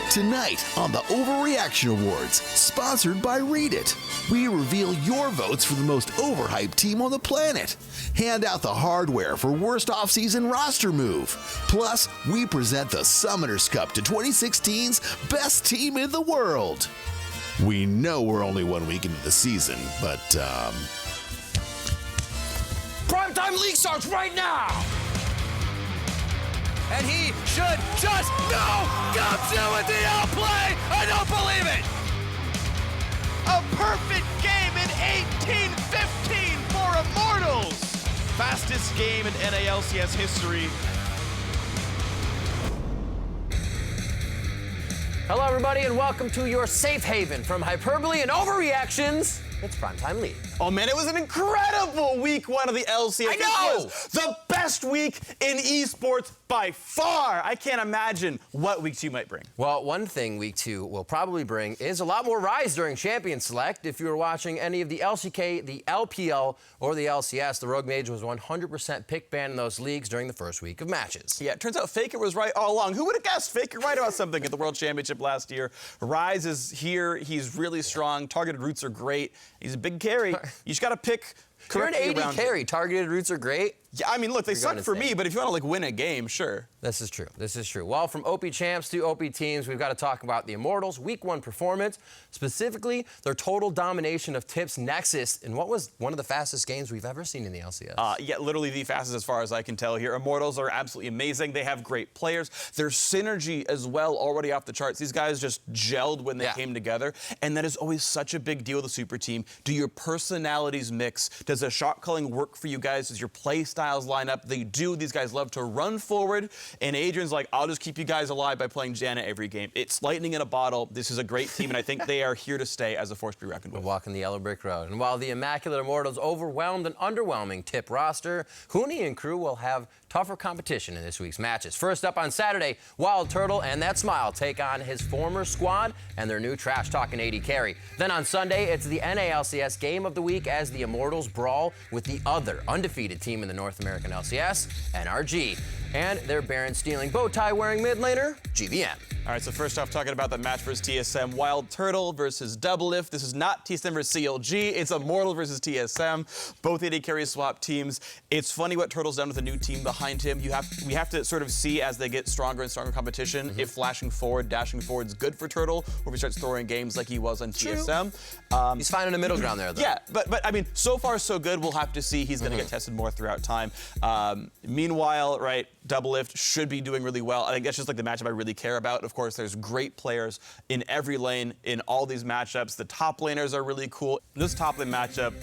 Tonight on the Overreaction Awards, sponsored by Read It, we reveal your votes for the most overhyped team on the planet. Hand out the hardware for worst offseason roster move. Plus, we present the Summoners Cup to 2016's best team in the world. We know we're only 1 week into the season, but, Primetime League starts right now! And he should just come to a DL play! I don't believe it! A perfect game in 18-15 for Immortals! Fastest game in NALCS history. Hello, everybody, and welcome to your safe haven from hyperbole and overreactions. It's Primetime League. Oh man, it was an incredible week one of the LCK. I know! It was the best week in esports by far. I can't imagine what week 2 might bring. Well, one thing week 2 will probably bring is a lot more Rise during Champion Select. If you were watching any of the LCK, the LPL, or the LCS, the Rogue Mage was 100% pick ban in those leagues during the first week of matches. Yeah, it turns out Faker was right all along. Who would have guessed Faker right about something at the World Championship last year? Rise is here. He's really strong. Targeted roots are great. He's a big carry. You just got to pick correctly. You're an AD carry. Targeted roots are great. Yeah, I mean, look, they suck for me, but if you want to, like, win a game, sure. This is true. This is true. Well, from OP champs to OP teams, we've got to talk about the Immortals' week 1 performance, specifically their total domination of Tip's Nexus in what was one of the fastest games we've ever seen in the LCS. Yeah, literally the fastest as far as I can tell here. Immortals are absolutely amazing. They have great players. Their synergy as well already off the charts. These guys just gelled when they came together, and that is always such a big deal with a super team. Do your personalities mix? Does the shot calling work for you guys? Does your play styles line up? They do. These guys love to run forward, and Adrian's like, I'll just keep you guys alive by playing Janna every game. It's lightning in a bottle. This is a great team, and I think they are here to stay as a force to be reckoned with. We're walking the yellow brick road. And while the Immaculate Immortals overwhelmed an underwhelming Tip roster, Hooney and crew will have tougher competition in this week's matches. First up on Saturday, Wild Turtle and That Smile take on his former squad and their new trash-talking AD carry. Then on Sunday, it's the NALCS Game of the Week as the Immortals brawl with the other undefeated team in the North American LCS, NRG, and their Baron-stealing bow-tie-wearing mid-laner, GVM. All right, so first off, talking about the match versus TSM, Wild Turtle versus Doublelift. This is not TSM versus CLG. It's Immortal versus TSM. Both AD carry swap teams. It's funny what Turtle's done with a new team behind him. We have to sort of see as they get stronger and stronger competition if flashing forward, dashing forward is good for Turtle, or if he starts throwing games like he was on TSM. He's finding a middle ground there, though. Yeah, but I mean, so far so good. We'll have to see. He's going to get tested more throughout time. Meanwhile, right, Doublelift should be doing really well. I think that's just like the matchup I really care about. Of course, there's great players in every lane in all these matchups. The top laners are really cool. This top lane matchup,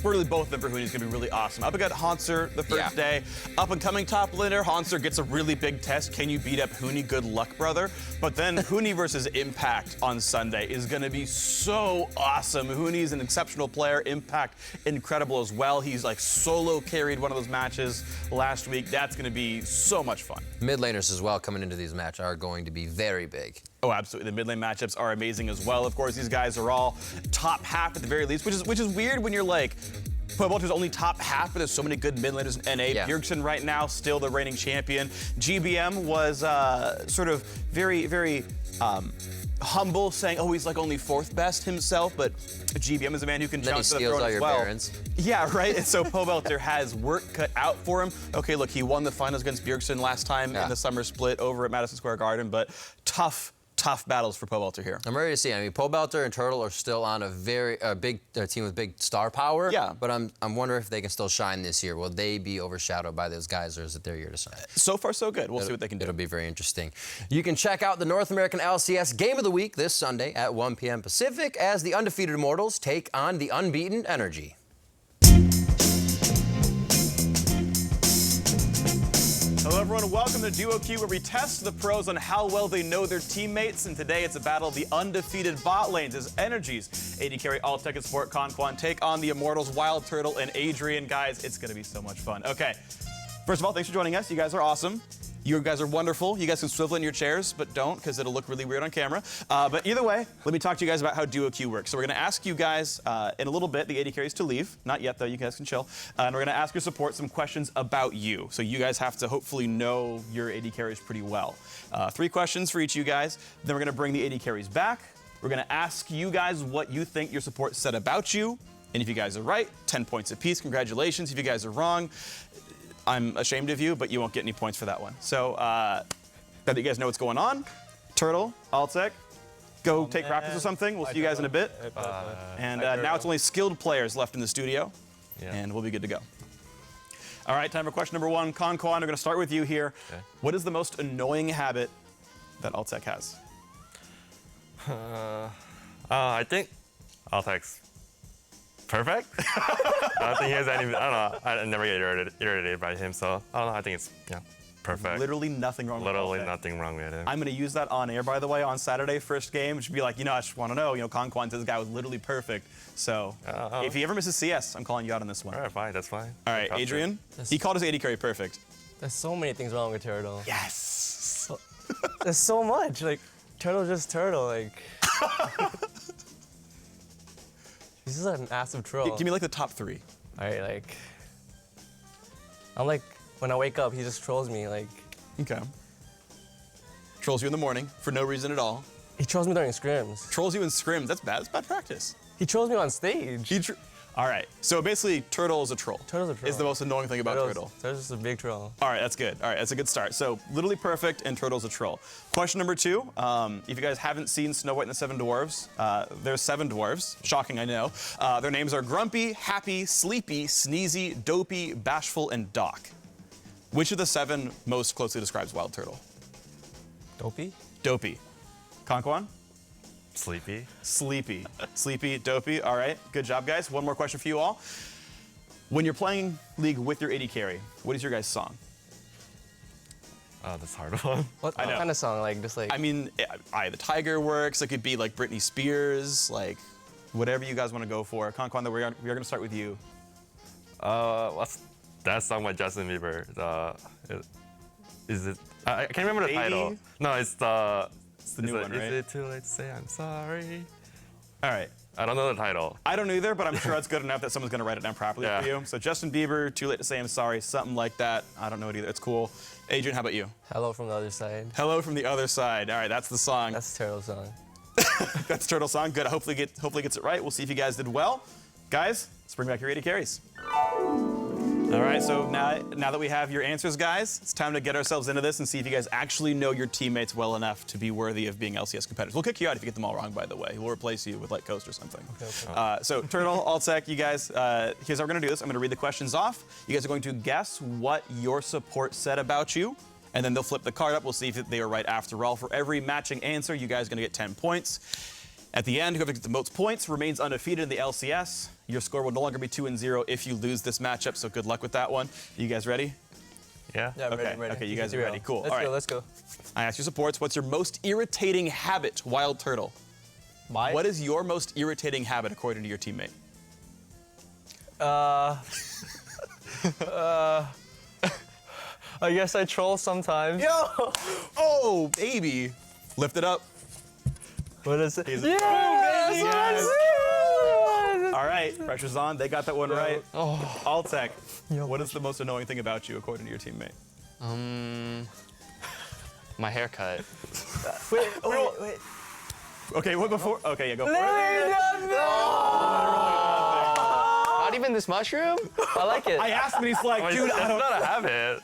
really both of them for Hooney is going to be really awesome. Up against Hanser the first day. Up and coming top laner, Hanser gets a really big test. Can you beat up Hooney? Good luck, brother. But then Hooney versus Impact on Sunday is going to be so awesome. Hooney's an exceptional player. Impact, incredible as well. He's like solo carried one of those matches last week. That's going to be so much fun. Mid laners as well coming into these matches are going to be very big. Oh, absolutely. The mid lane matchups are amazing as well. Of course, these guys are all top half at the very least, which is weird when you're like, Pueblo's only top half, but there's so many good mid laners in NA. Yeah. Bjergsen right now, still the reigning champion. GBM was sort of very, very humble, saying, oh, he's like only 4th best himself, but GBM is a man who can jump to the throne as well. Barons. Yeah, right? And so Pobelter has work cut out for him. Okay, look, he won the finals against Bjergsen last time in the summer split over at Madison Square Garden, but tough battles for Pobelter here. I'm ready to see. I mean, Pobelter and Turtle are still on a very big team with big star power. Yeah. But I'm wondering if they can still shine this year. Will they be overshadowed by those guys, or is it their year to shine? So far, so good. We'll see what they can do. It'll be very interesting. You can check out the North American LCS Game of the Week this Sunday at 1 p.m. Pacific as the undefeated Immortals take on the unbeaten Energy. Hello everyone, welcome to Duo Q, where we test the pros on how well they know their teammates, and today it's a battle of the undefeated bot lanes as Energies, AD carry, alt tech and support Conquan take on the Immortals, Wild Turtle and Adrian. Guys, it's gonna be so much fun. Okay, first of all, thanks for joining us. You guys are awesome. You guys are wonderful. You guys can swivel in your chairs, but don't, because it'll look really weird on camera. But either way, let me talk to you guys about how duo queue works. So we're going to ask you guys in a little bit, the AD carries, to leave. Not yet, though. You guys can chill. And we're going to ask your support some questions about you. So you guys have to hopefully know your AD carries pretty well. 3 questions for each of you guys. Then we're going to bring the AD carries back. We're going to ask you guys what you think your support said about you. And if you guys are right, 10 points apiece. Congratulations. If you guys are wrong, I'm ashamed of you, but you won't get any points for that one. So, now that you guys know what's going on, Turtle, EULCS, go take practice or something. We'll see you guys in a bit. And now it's only skilled players left in the studio, and we'll be good to go. All right, time for question number 1. Con Quan, we're going to start with you here. Okay. What is the most annoying habit that EULCS has? I think EULCS perfect. I don't think he has any. I don't know. I never get irritated by him, so I don't know. I think it's perfect. Literally nothing wrong with EULCS. Literally nothing wrong with it. I'm going to use that on air, by the way, on Saturday, first game. It should be like, I just want to know, Con Quan says this guy was literally perfect. So if he ever misses CS, I'm calling you out on this one. All right, fine, that's fine. All right, Adrian, he called his AD carry perfect. There's so many things wrong with Turtle. Yes. There's so much. Like, Turtle's just Turtle. Like, he's just an massive troll. Give me like the top 3. All right, like, I'm like, when I wake up, he just trolls me. Like, okay. Trolls you in the morning for no reason at all. he trolls me during scrims. Trolls you in scrims. That's bad. That's bad practice. He trolls me on stage. All right. So basically, Turtle is a troll. Turtle's a troll. Is the most annoying thing about Turtle. Turtle's just a big troll. All right, that's good. All right, that's a good start. So literally perfect, and Turtle's a troll. Question number 2. If you guys haven't seen Snow White and the 7 Dwarves, there's 7 dwarves. Shocking, I know. Their names are Grumpy, Happy, Sleepy, Sneezy, Dopey, Bashful, and Doc. Which of the 7 most closely describes Wild Turtle? Dopey? Dopey. Con Quan? Sleepy. Sleepy. Sleepy, Dopey. All right, good job, guys. One more question for you all. When you're playing League with your AD carry, what is your guys' song? Oh, that's a hard one. What kind of song? Like, just like... I mean, Eye of the Tiger works. It could be like Britney Spears, like whatever you guys want to go for. Con Quan, we are going to start with you. What's that song by Justin Bieber? Is it? I can't remember the title. No, it's the new one, right? Is it too late to say I'm sorry? All right. I don't know the title. I don't either, but I'm sure it's good enough that someone's going to write it down properly for you. So Justin Bieber, Too Late to Say I'm Sorry, something like that. I don't know it either. It's cool. Adrian, how about you? Hello from the Other Side. Hello from the Other Side. All right, that's the song. That's Turtle's song. That's Turtle song. Good. Hopefully gets it right. We'll see if you guys did well. Guys, let's bring back your AD carries. All right, so now that we have your answers, guys, it's time to get ourselves into this and see if you guys actually know your teammates well enough to be worthy of being LCS competitors. We'll kick you out if you get them all wrong, by the way. We'll replace you with like Coast or something. Okay. So Turtle, EULCS, you guys, here's how we're gonna do this. I'm gonna read the questions off. You guys are going to guess what your support said about you, and then they'll flip the card up. We'll see if they were right after all. For every matching answer, you guys are gonna get 10 points. At the end, whoever gets the most points remains undefeated in the LCS. Your score will no longer be 2-0 if you lose this matchup, so good luck with that one. You guys ready? Yeah. Yeah, Okay, ready. okay, you guys are ready. Cool. Let's go. I asked your supports, what's your most irritating habit, Wild Turtle? What is your most irritating habit according to your teammate? I guess I troll sometimes. Yo! Oh, baby. Lift it up. What is it? Yes! All right, pressure's on. They got that one right. EULCS, what is the most annoying thing about you according to your teammate? My haircut. Wait. Okay, what before? Okay, yeah, go for it. Not even this mushroom? I like it. I asked him and he's like, dude, I don't It's not a habit.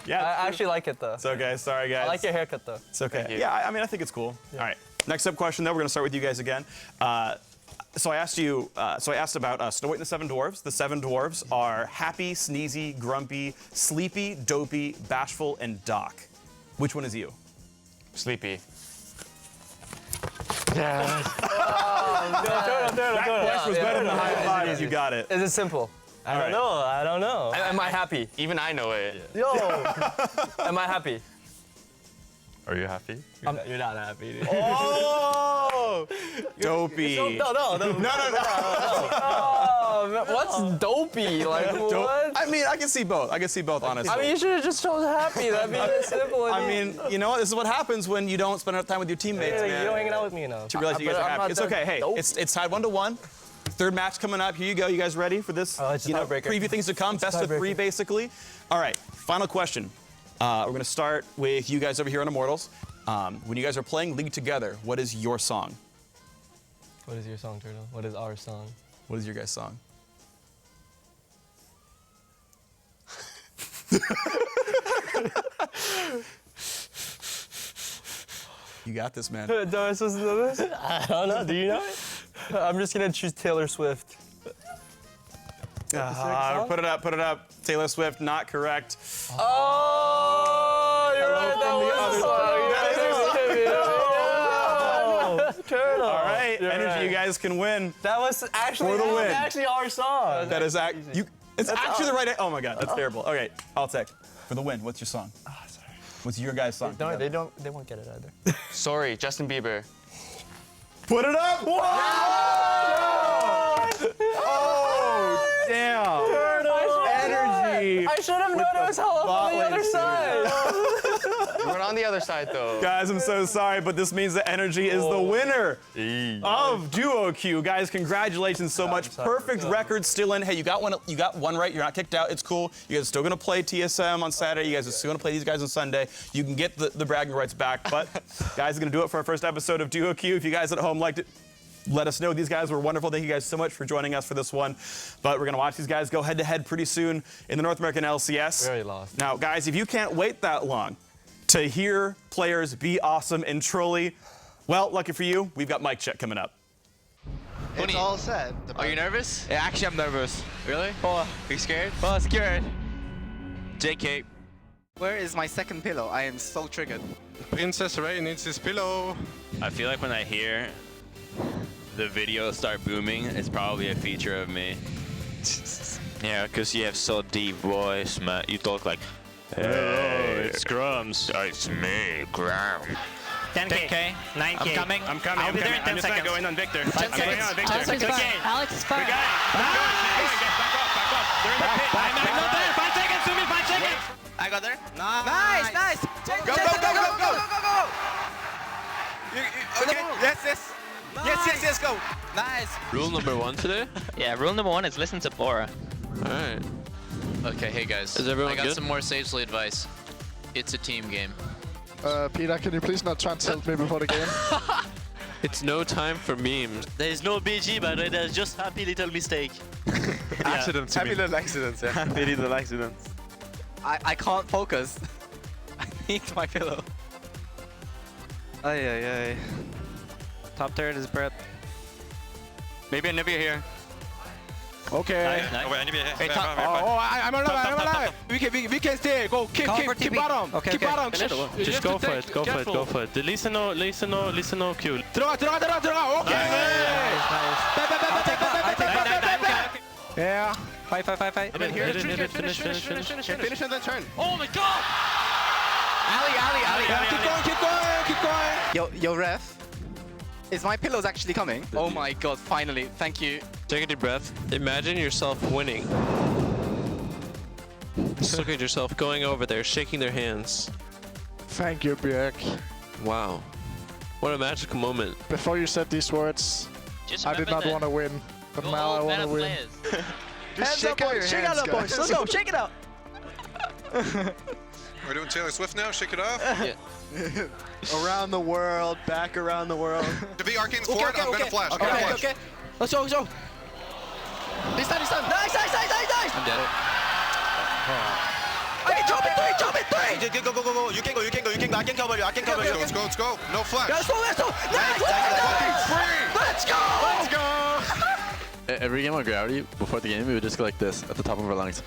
Yeah. I actually like it though. It's okay, sorry guys. I like your haircut though. It's okay. Yeah, I mean, I think it's cool. Yeah. All right, next up question though, we're gonna start with you guys again. So I asked about Snow White and the 7 Dwarves. The 7 Dwarves are Happy, Sneezy, Grumpy, Sleepy, Dopey, Bashful, and Doc. Which one is you? Sleepy. Turtle. That question was better than the high five. You got it. Is it simple? I don't know. Am I happy? Even I know it. Yo! Am I happy? Are you happy? You're not happy, dude. Oh! Dopey. No. No. Oh, what's dopey? Like, what? I mean, I can see both. I can see both, honestly. I mean, you should have just chosen happy. That'd be simple. I mean, you know what? This is what happens when you don't spend enough time with your teammates, Yeah, man. you don't hang out with me enough. To realize you guys are happy. It's okay. Hey, it's tied 1-1. Third match coming up. Here you go. You guys ready for this? It's a tiebreaker. Preview things to come. Best of 3, basically. All right. Final question. We're gonna start with you guys over here on Immortals. When you guys are playing League together, what is your song? What is your song, Turtle? What is our song? What is your guys' song? You got this, man. Do I supposed to know this? I don't know. Do you know it? I'm just gonna choose Taylor Swift. Put it up, put it up. Taylor Swift, not correct. Oh, you're right. That was Turtle. All right, You're Energy, right. you guys can win. That was actually, For the win. actually our song. That is it's actually the right. Oh my God, that's terrible. Okay, I'll take for the win. What's your song? Oh, sorry. What's your guys' song? No, they won't get it either. Sorry, Justin Bieber. Put it up. Whoa! Oh, damn. Energy. I should have known it was hell up on the other side. We're on the other side, though. Guys, I'm so sorry, but this means that Energy is the winner of Duo Q. Guys, congratulations so much. Perfect record still in. Hey, you got one right. You're not kicked out. It's cool. You guys are still gonna play TSM on Saturday. You guys are still gonna play these guys on Sunday. You can get the bragging rights back. But guys are gonna do it for our first episode of Duo Q. If you guys at home liked it, let us know. These guys were wonderful. Thank you guys so much for joining us for this one. But we're going to watch these guys go head-to-head pretty soon in the North American LCS. Very lost. Now, guys, if you can't wait that long to hear players be awesome and truly, well, lucky for you, we've got mic check coming up. It's all set. Are you nervous? Yeah, actually, I'm nervous. Really? Are you scared? Oh, scared. JK. Where is my second pillow? I am so triggered. Princess Ray needs his pillow. I feel like when I hear the video start booming, it's probably a feature of me. Yeah, because you have so deep voice, man. You talk like, Hello, it's Grums. It's me, Ground. 10K, 9K. I'm coming. I'll be there in 10 seconds. I'm just not going on Victor. 10 seconds. Alex is fine. Alex is fine. We got it. Back off. They're in the pit. I'm not there. 5 seconds, Sumi, 5 seconds. I got there. Nice. Go. Okay. Yes. Yes, go. Nice. Rule number 1 today? Yeah, rule number 1 is listen to Bora. Alright. Okay, hey guys. Is everyone I got good? some more Sagely advice. It's a team game. Peter, can you please not try and tilt me before the game? It's no time for memes. There is no BG, but there's just happy little mistake. Accidents. Happy little accidents, yeah. Happy little accidents. I can't focus. I need my pillow. Ay. Top third is Brett. Maybe a Nibia here. Okay. Nice. wait, I need to be here. Hey, I'm alive. We can stay. Go, keep bottom. Okay, keep bottom. Just go for it. Go for it. Listen no Q. 들어가. Okay. Nice. Yeah. Fight. Hit it. Finish and then turn. Oh my god! Ali. Keep going. Yo, ref. Is my pillows actually coming? Oh my god, finally. Thank you. Take a deep breath. Imagine yourself winning. Just look at yourself going over there, shaking their hands. Thank you, Björk. Wow. What a magical moment. Before you said these words, I did not want to win, but now I want to win. Just shake out your hands, guys. Let's go, shake it out. We're doing Taylor Swift now? Shake it off? Yeah. Around the world, back around the world. To be Arcane's forward, I'm gonna flash. Okay. Let's go. This time. Nice. I'm dead. Okay, jump it, three. Go. You can go. I can cover you. Let's go. No flash. Let's go. Nice. Let's go. Every game on Gravity, before the game, we would just go like this at the top of our lungs.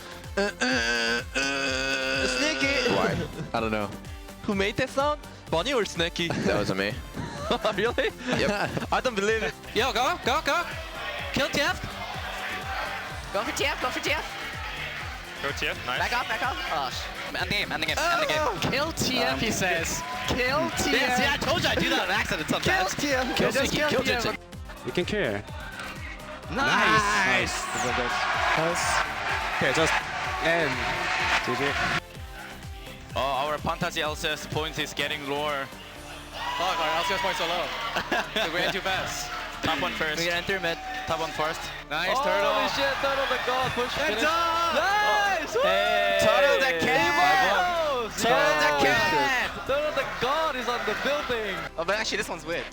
Sneaky. Why? I don't know. Who made that sound? Bonnie or Sneaky? That wasn't me. Really? Yep. I don't believe it. Yo, go. Kill TF. Go for TF. Go TF, nice. Back up. Oh, end the game. Kill TF, he says. Kill TF. Yeah, I told you I do that on accident sometimes. Kill TF. You can carry. Nice. Okay, just And GG. Oh, our Fantasy LCS point is getting lower. Fuck, our LCS points so low. We ran too fast. Top one first. We enter mid. Top one first. Nice, Turtle. Holy shit, Turtle the god, push And finish. done! Nice! Hey! Turtle the cat! Turtle the cat! Turtle the god is on the building. Oh, but actually this one's weird.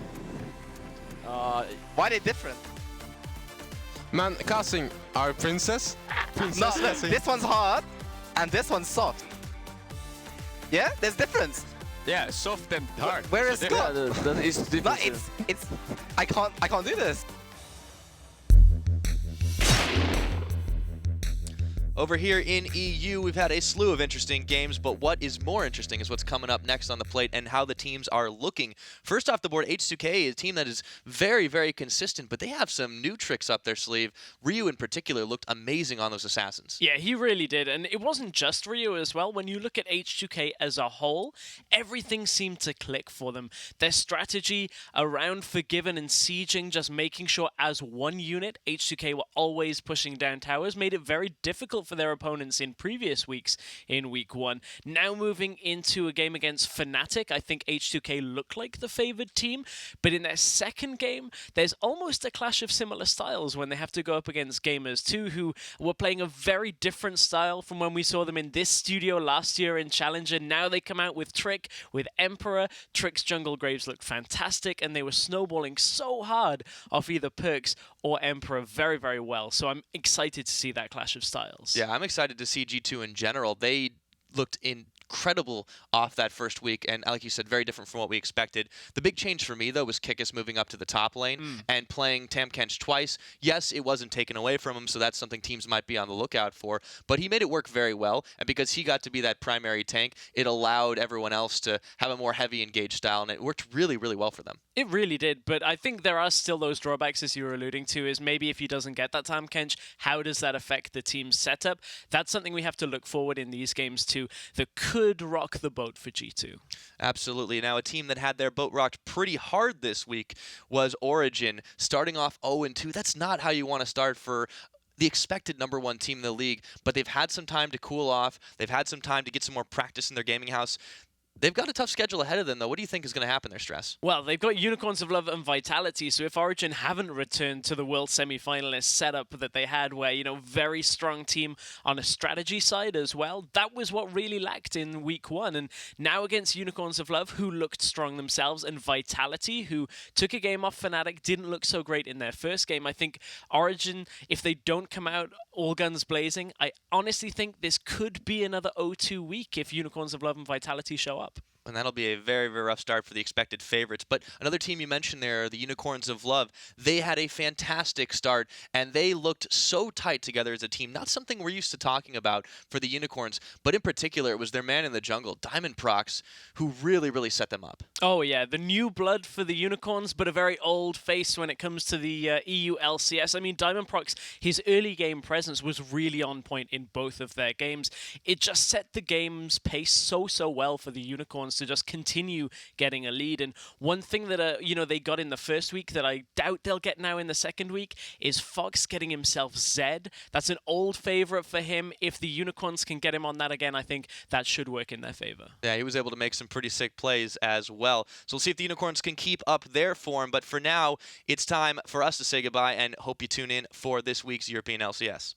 Why are they different? Man, casting our princess. No, look, this one's hard, and this one's soft. Yeah, there's difference. Yeah, soft and hard. Where is Scott? It's No, it's. I can't do this. Over here in EU, we've had a slew of interesting games, but what is more interesting is what's coming up next on the plate and how the teams are looking. First off the board, H2K, a team that is very, very consistent, but they have some new tricks up their sleeve. Ryu in particular looked amazing on those assassins. Yeah, he really did, and it wasn't just Ryu as well. When you look at H2K as a whole, everything seemed to click for them. Their strategy around Forgiven and sieging, just making sure as one unit, H2K were always pushing down towers, made it very difficult for their opponents in previous weeks in Week 1. Now moving into a game against Fnatic, I think H2K looked like the favored team, but in their second game, there's almost a clash of similar styles when they have to go up against Gamers 2, who were playing a very different style from when we saw them in this studio last year in Challenger. Now they come out with Trick, with Emperor. Trick's Jungle Graves looked fantastic, and they were snowballing so hard off either Perks or Emperor very, very well. So I'm excited to see that clash of styles. Yeah, I'm excited to see G2 in general. They looked incredible off that first week, and like you said, very different from what we expected. The big change for me, though, was Kikis moving up to the top lane and playing Tahm Kench twice. Yes, it wasn't taken away from him, so that's something teams might be on the lookout for, but he made it work very well, and because he got to be that primary tank, it allowed everyone else to have a more heavy engaged style, and it worked really, really well for them. It really did, but I think there are still those drawbacks, as you were alluding to, is maybe if he doesn't get that Tahm Kench, how does that affect the team's setup? That's something we have to look forward in these games to that could rock the boat for G2. Absolutely. Now, a team that had their boat rocked pretty hard this week was Origin, starting off 0-2. That's not how you want to start for the expected #1 team in the league, but they've had some time to cool off. They've had some time to get some more practice in their gaming house. They've got a tough schedule ahead of them, though. What do you think is going to happen there, Stress? Well, they've got Unicorns of Love and Vitality, so if Origin haven't returned to the World semi-finalist setup that they had where, you know, very strong team on a strategy side as well, that was what really lacked in Week 1. And now against Unicorns of Love, who looked strong themselves, and Vitality, who took a game off Fnatic, didn't look so great in their first game. I think Origin, if they don't come out all guns blazing, I honestly think this could be another 0-2 week if Unicorns of Love and Vitality show up. And that'll be a very, very rough start for the expected favorites. But another team you mentioned there, the Unicorns of Love, they had a fantastic start, and they looked so tight together as a team. Not something we're used to talking about for the Unicorns, but in particular, it was their man in the jungle, Diamond Prox, who really, really set them up. Oh, yeah, the new blood for the Unicorns, but a very old face when it comes to the EULCS. I mean, Diamond Prox, his early game presence was really on point in both of their games. It just set the game's pace so well for the Unicorns to just continue getting a lead. And one thing that you know, they got in the first week that I doubt they'll get now in the second week is Fox getting himself Zed. That's an old favorite for him. If the Unicorns can get him on that again, I think that should work in their favor. Yeah, he was able to make some pretty sick plays as well. So we'll see if the Unicorns can keep up their form. But for now, it's time for us to say goodbye, and hope you tune in for this week's European LCS.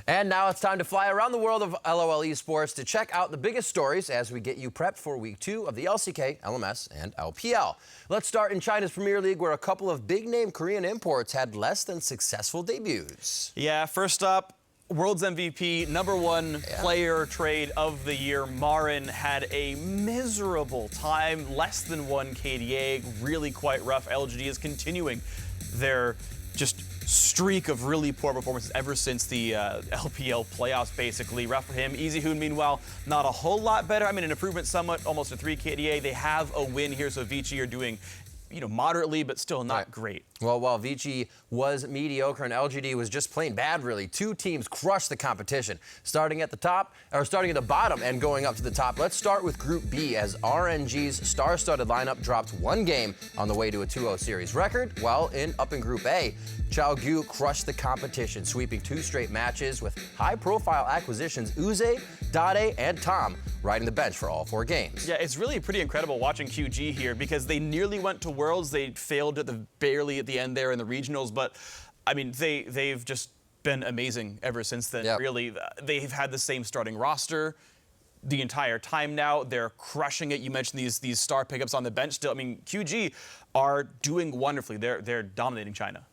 And now it's time to fly around the world of LOL Esports to check out the biggest stories as we get you prepped for Week 2 of the LCK, LMS, and LPL. Let's start in China's Premier League, where a couple of big-name Korean imports had less than successful debuts. Yeah, first up, World's MVP, #1 player trade of the year, Marin, had a miserable time, less than 1 KDA, really quite rough. LGD is continuing their just streak of really poor performances ever since the LPL playoffs, basically. Rough for him. EasyHoon, meanwhile, not a whole lot better. I mean, an improvement somewhat, almost a 3 KDA. They have a win here, so Vici are doing moderately, but still not great. Well, while Vici was mediocre and LGD was just plain bad, really, two teams crushed the competition, starting at the bottom and going up to the top. Let's start with Group B, as RNG's star-studded lineup dropped one game on the way to a 2-0 series record, while up in Group A, Chaogyu crushed the competition, sweeping 2 straight matches with high-profile acquisitions Uze, Dade, and Tom riding the bench for all 4 games. Yeah, it's really pretty incredible watching QG here because they nearly went to Worlds. They failed barely at the end there in the regionals, but I mean, they've just been amazing ever since then. Yep. Really, they've had the same starting roster the entire time now. They're crushing it. You mentioned these star pickups on the bench still. I mean, QG are doing wonderfully. They're dominating China.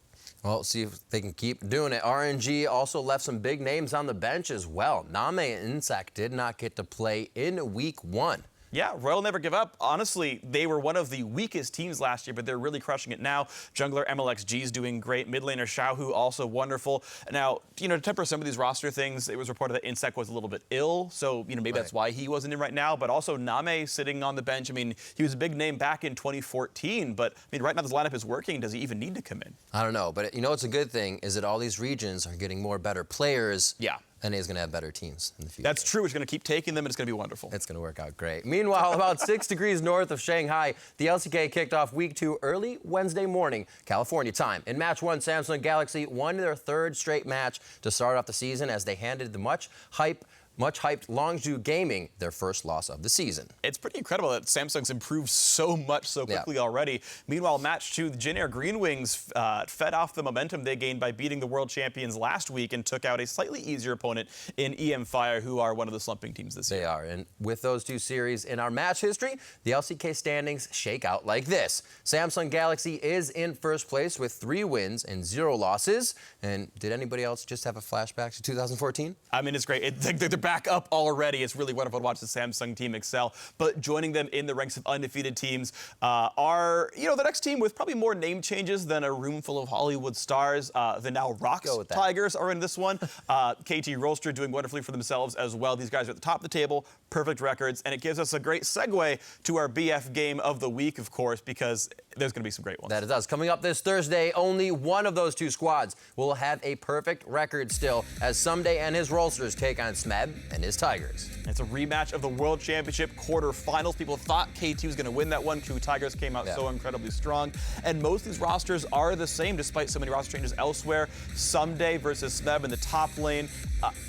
Well, see if they can keep doing it. RNG also left some big names on the bench as well. Name and Insak did not get to play in week 1. Yeah, Royal never give up. Honestly, they were one of the weakest teams last year, but they're really crushing it now. Jungler MLXG is doing great. Mid laner Xiaohu also wonderful. Now, to temper some of these roster things, it was reported that Insec was a little bit ill, so maybe that's why he wasn't in right now. But also Name sitting on the bench. I mean, he was a big name back in 2014, but I mean, right now this lineup is working. Does he even need to come in? I don't know, but it's a good thing is that all these regions are getting more better players. Yeah. And he's going to have better teams in the future. That's true. It's going to keep taking them, and it's going to be wonderful. It's going to work out great. Meanwhile, about 6 degrees north of Shanghai, the LCK kicked off week 2 early Wednesday morning, California time. In match 1, Samsung Galaxy won their 3rd straight match to start off the season as they handed the much-hyped Longzhou Gaming their first loss of the season. It's pretty incredible that Samsung's improved so much so quickly already. Meanwhile, match 2, the Jin Air Green Wings fed off the momentum they gained by beating the world champions last week and took out a slightly easier opponent in EM Fire, who are one of the slumping teams this year. They are, and with those 2 series in our match history, the LCK standings shake out like this. Samsung Galaxy is in first place with 3 wins and 0 losses. And did anybody else just have a flashback to 2014? I mean, it's great. They're back up already. It's really wonderful to watch the Samsung team excel. But joining them in the ranks of undefeated teams are, the next team with probably more name changes than a room full of Hollywood stars. The now Rocks Tigers are in this one. KT Rolster doing wonderfully for themselves as well. These guys are at the top of the table, perfect records, and it gives us a great segue to our BF game of the week, of course, because there's going to be some great ones. That it does. Coming up this Thursday, only one of those 2 squads will have a perfect record still, as Someday and his Rolsters take on Smeb and his Tigers. It's a rematch of the World Championship quarterfinals. People thought KT was going to win that one. Two Tigers came out so incredibly strong. And most of these rosters are the same, despite so many roster changes elsewhere. Someday versus Smeb in the top lane.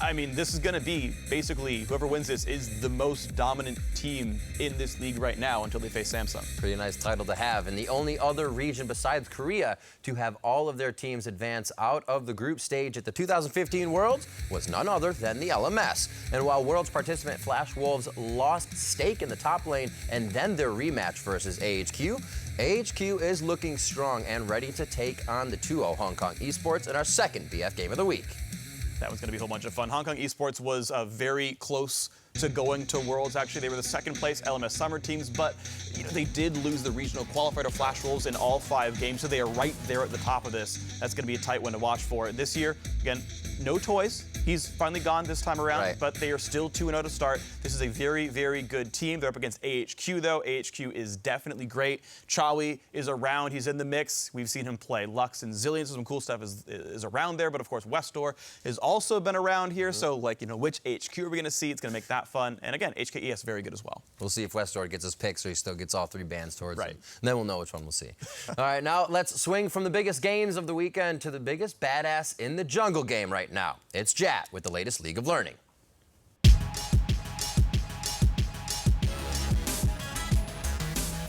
I mean, this is going to be basically whoever wins this is the most dominant team in this league right now until they face Samsung. Pretty nice title to have. And the only other region besides Korea to have all of their teams advance out of the group stage at the 2015 Worlds was none other than the LMS. And while Worlds participant Flash Wolves lost stake in the top lane and then their rematch versus AHQ, AHQ is looking strong and ready to take on the 2-0 Hong Kong Esports in our second BF game of the week. That one's going to be a whole bunch of fun. Hong Kong Esports was very close to going to Worlds. Actually, they were the 2nd place LMS Summer teams, but they did lose the regional qualifier to Flash Wolves in all 5 games, so they are right there at the top of this. That's going to be a tight one to watch for. This year, again, no toys. He's finally gone this time around, but they are still 2-0 to start. This is a very, very good team. They're up against AHQ, though. AHQ is definitely great. Chawi is around. He's in the mix. We've seen him play Lux and Zillion, so some cool stuff is around there. But, of course, Westor has also been around here. So, which HQ are we going to see? It's going to make that fun. And, again, HKES very good as well. We'll see if Westor gets his picks or he still gets all 3 bans towards him. And then we'll know which one we'll see. All right, now let's swing from the biggest games of the weekend to the biggest badass in the jungle game right now. It's Jat with the latest League of Learning.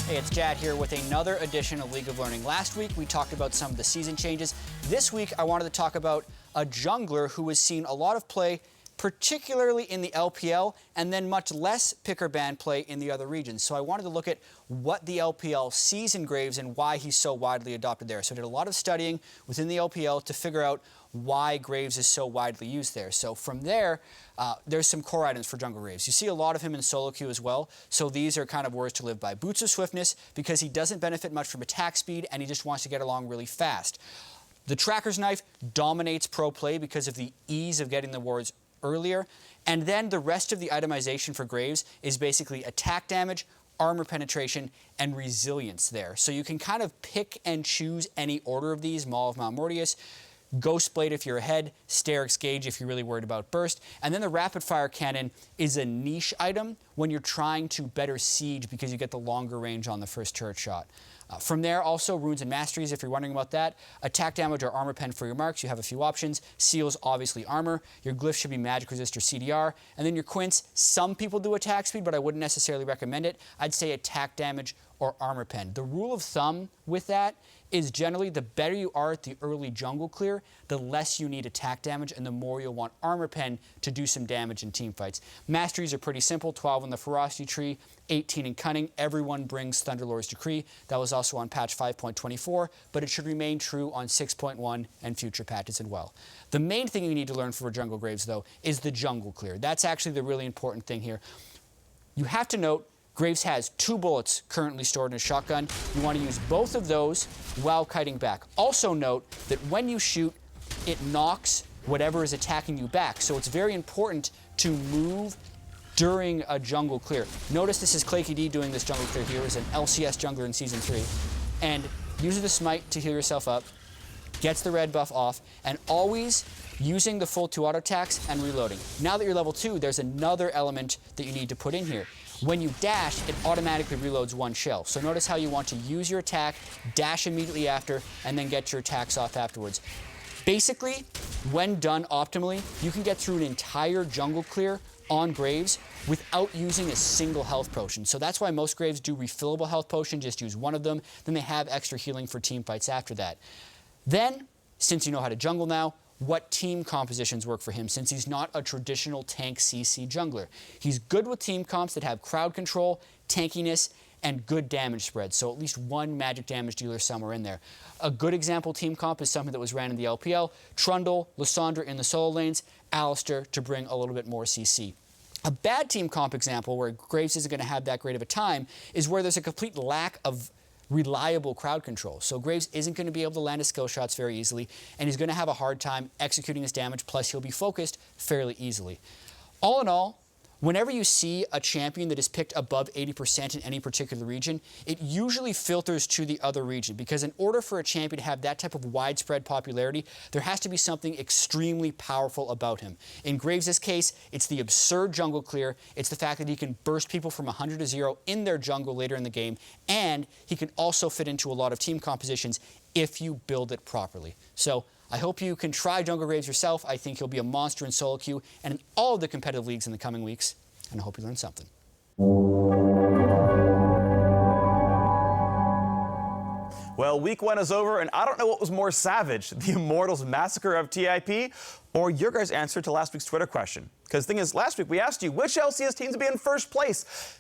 Hey, it's Jad here with another edition of League of Learning. Last week, we talked about some of the season changes. This week, I wanted to talk about a jungler who has seen a lot of play, particularly in the LPL, and then much less pick or ban play in the other regions. So I wanted to look at what the LPL sees in Graves and why he's so widely adopted there. So I did a lot of studying within the LPL to figure out why Graves is so widely used there. So from there, there's some core items for jungle Graves. You see a lot of him in solo queue as well, so these are kind of words to live by. Boots of Swiftness, because he doesn't benefit much from attack speed and he just wants to get along really fast. The Tracker's Knife dominates pro play because of the ease of getting the wards earlier. And then the rest of the itemization for Graves is basically attack damage, armor penetration, and resilience there. So you can kind of pick and choose any order of these, Maul of Mount Mortius, Ghost Blade if you're ahead, Sterix Gauge if you're really worried about burst, and then the Rapid Fire Cannon is a niche item when you're trying to better siege because you get the longer range on the first turret shot. From there, also, Runes and Masteries, if you're wondering about that. Attack damage or armor pen for your marks. You have a few options. Seals, obviously armor. Your glyphs should be magic resist or CDR. And then your quints, some people do attack speed, but I wouldn't necessarily recommend it. I'd say attack damage or armor pen. The rule of thumb with that is generally the better you are at the early jungle clear, the less you need attack damage and the more you'll want armor pen to do some damage in team fights. Masteries are pretty simple, 12 on the Ferocity tree, 18 in Cunning. Everyone brings Thunderlord's Decree. That was also on patch 5.24, but it should remain true on 6.1 and future patches as well. The main thing you need to learn for Jungle Graves, though, is the jungle clear. That's actually the really important thing here. You have to note Graves has 2 bullets currently stored in a shotgun. You want to use both of those while kiting back. Also note that when you shoot, it knocks whatever is attacking you back. So it's very important to move during a jungle clear. Notice this is Claky D doing this jungle clear here as an LCS jungler in Season 3. And uses the smite to heal yourself up, gets the red buff off, and always using the full 2 auto attacks and reloading. Now that you're level 2, there's another element that you need to put in here. When you dash, it automatically reloads 1 shell. So notice how you want to use your attack, dash immediately after, and then get your attacks off afterwards. Basically, when done optimally, you can get through an entire jungle clear on Graves without using a single health potion. So that's why most Graves do refillable health potion, just use one of them, then they have extra healing for team fights after that. Then, since you know how to jungle now, what team compositions work for him, since he's not a traditional tank CC jungler. He's good with team comps that have crowd control, tankiness, and good damage spread, so at least one magic damage dealer somewhere in there. A good example team comp is something that was ran in the LPL, Trundle, Lysandra in the solo lanes, Alistair to bring a little bit more CC. A bad team comp example where Graves isn't going to have that great of a time is where there's a complete lack of reliable crowd control. So Graves isn't going to be able to land his skill shots very easily, and he's going to have a hard time executing his damage, plus he'll be focused fairly easily. All in all, whenever you see a champion that is picked above 80% in any particular region, it usually filters to the other region, because in order for a champion to have that type of widespread popularity, there has to be something extremely powerful about him. In Graves' case, it's the absurd jungle clear, it's the fact that he can burst people from 100 to 0 in their jungle later in the game, and he can also fit into a lot of team compositions if you build it properly. So I hope you can try Jungle Graves yourself. I think he'll be a monster in solo queue and in all of the competitive leagues in the coming weeks. And I hope you learned something. Well, week 1 is over, and I don't know what was more savage, the Immortals massacre of TIP, or your guys' answer to last week's Twitter question. Because the thing is, last week we asked you which LCS teams to be in first place.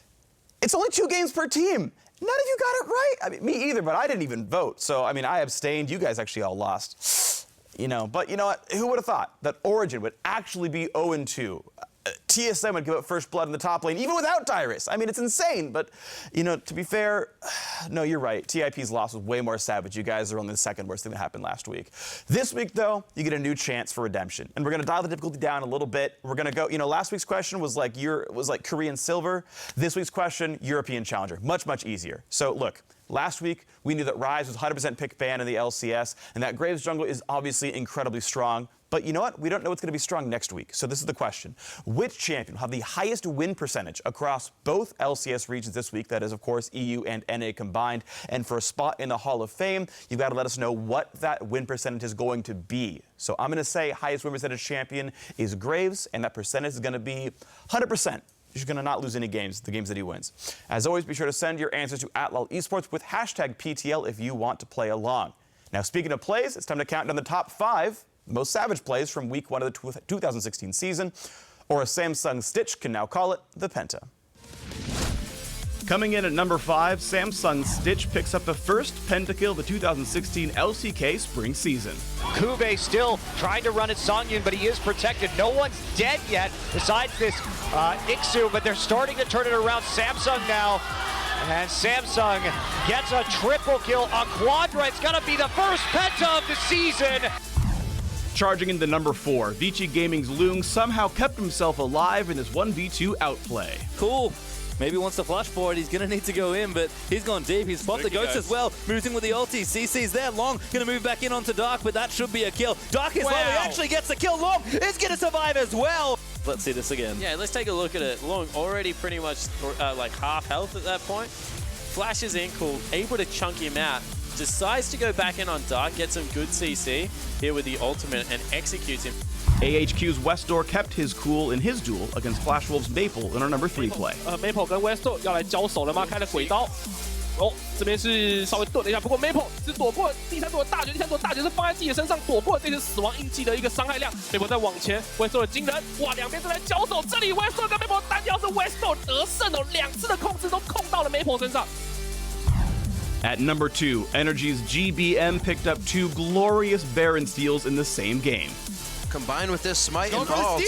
It's only 2 games per team. None of you got it right. I mean, me either, but I didn't even vote. So, I mean, I abstained. You guys actually all lost. You know, but you know what? Who would have thought that Origin would actually be 0-2? TSM would give up first blood in the top lane, even without Tyrus. I mean, it's insane, but, you know, to be fair, no, you're right. TIP's loss was way more savage. You guys are only the second worst thing that happened last week. This week, though, you get a new chance for redemption, and we're going to dial the difficulty down a little bit. We're going to go, you know, last week's question was like Korean Silver. This week's question, European Challenger. Much, much easier. So, look. Last week, we knew that Ryze was 100% pick ban in the LCS, and that Graves jungle is obviously incredibly strong. But you know what? We don't know what's going to be strong next week. So this is the question. Which champion will have the highest win percentage across both LCS regions this week? That is, of course, EU and NA combined. And for a spot in the Hall of Fame, you've got to let us know what that win percentage is going to be. So I'm going to say highest win percentage champion is Graves, and that percentage is going to be 100%. He's going to not lose any games, the games that he wins. As always, be sure to send your answers to @LOLesports with hashtag PTL if you want to play along. Now, speaking of plays, it's time to count down the top 5 most savage plays from week 1 of the 2016 season, or as Samsung Stitch can now call it, the Penta. Coming in at number 5, Samsung Stitch picks up the first pentakill of the 2016 LCK spring season. Kube still trying to run at Songyun, but he is protected. No one's dead yet besides this Ixu, but they're starting to turn it around. Samsung now, and Samsung gets a triple kill on Quadra. It's going to be the first penta of the season. Charging into number 4, Vici Gaming's Loong somehow kept himself alive in this 1v2 outplay. Cool. Maybe wants to flash for it. He's going to need to go in, but he's gone deep. He's popped the Ghost as well. Moves in with the ulti. CC's there. Long going to move back in onto Dark, but that should be a kill. Dark is low. He actually gets the kill. Long is going to survive as well. Let's see this again. Yeah, let's take a look at it. Long already pretty much like half health at that point. Flashes in, cool. Able to chunk him out. Decides to go back in on Dark, get some good CC here with the ultimate and executes him. AHQ's Westdoor kept his cool in his duel against Flash Wolves Maple in our number 3 play. Maple 跟 Westdoor 要来交手了吗？开了轨道。哦，这边是稍微顿了一下，不过 Maple 是躲过第三朵的大绝，第三朵大绝是放在自己的身上，躲过这次死亡印记的一个伤害量。Maple 再往前 ，Westdoor 的惊人，哇，两边正在交手，这里 Westdoor 跟 Maple 单挑是 Westdoor 得胜哦，2次的控制都控到了 Maple 身上。At number 2, Energy's GBM picked up 2 glorious Baron steals in the same game. Combined with this smite and vaults.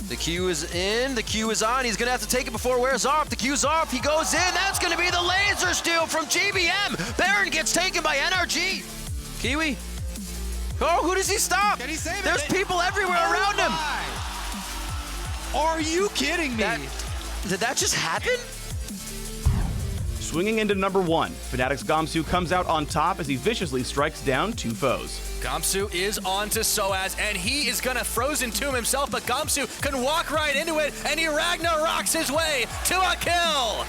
The Q is in, the Q is on. He's gonna have to take it before it wears off. The Q's off, he goes in. That's gonna be the laser steal from GBM. Baron gets taken by NRG. Kiwi. Oh, who does he stop? Can he save it? There's people everywhere around him. Are you kidding me? Did that just happen? Swinging into number 1, Fnatic's Gamsu comes out on top as he viciously strikes down 2 foes. Gamsu is on to Soaz, and he is gonna Frozen Tomb himself, but Gamsu can walk right into it, and he Ragnarok's his way to a kill!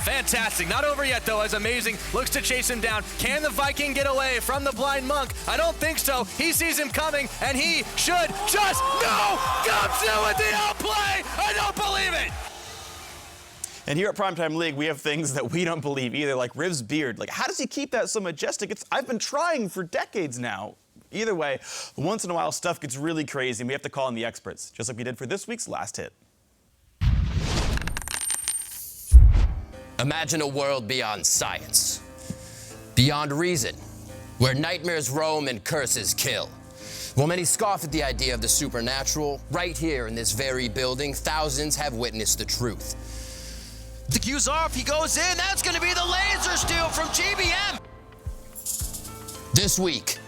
Fantastic. Not over yet, though, as Amazing looks to chase him down. Can the Viking get away from the Blind Monk? I don't think so. He sees him coming, and he should just... No! Gamsu with the outplay! I don't believe it! And here at Primetime League, we have things that we don't believe either, like Riv's beard. Like, how does he keep that so majestic? I've been trying for decades now. Either way, once in a while, stuff gets really crazy, and we have to call in the experts, just like we did for this week's Last Hit. Imagine a world beyond science, beyond reason, where nightmares roam and curses kill. While many scoff at the idea of the supernatural, right here in this very building, thousands have witnessed the truth. The Q's off, he goes in, that's gonna be the laser steal from GBM! This week,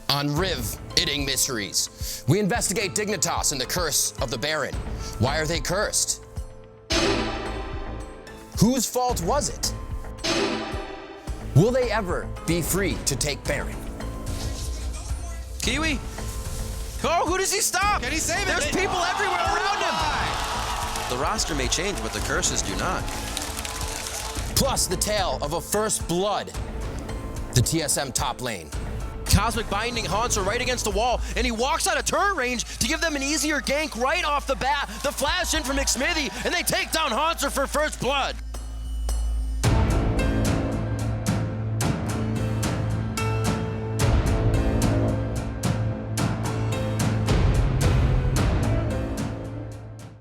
on Riveting Mysteries, we investigate Dignitas and the curse of the Baron. Why are they cursed? Whose fault was it? Will they ever be free to take Baron? Kiwi? Oh, who does he stop? Can he save it? There's people everywhere around him! The roster may change, but the curses do not. Plus the tale of a first blood. The TSM top lane. Cosmic Binding haunts her right against the wall, and he walks out of turret range to give them an easier gank right off the bat. The flash in from McSmithy, and they take down Haunter for first blood.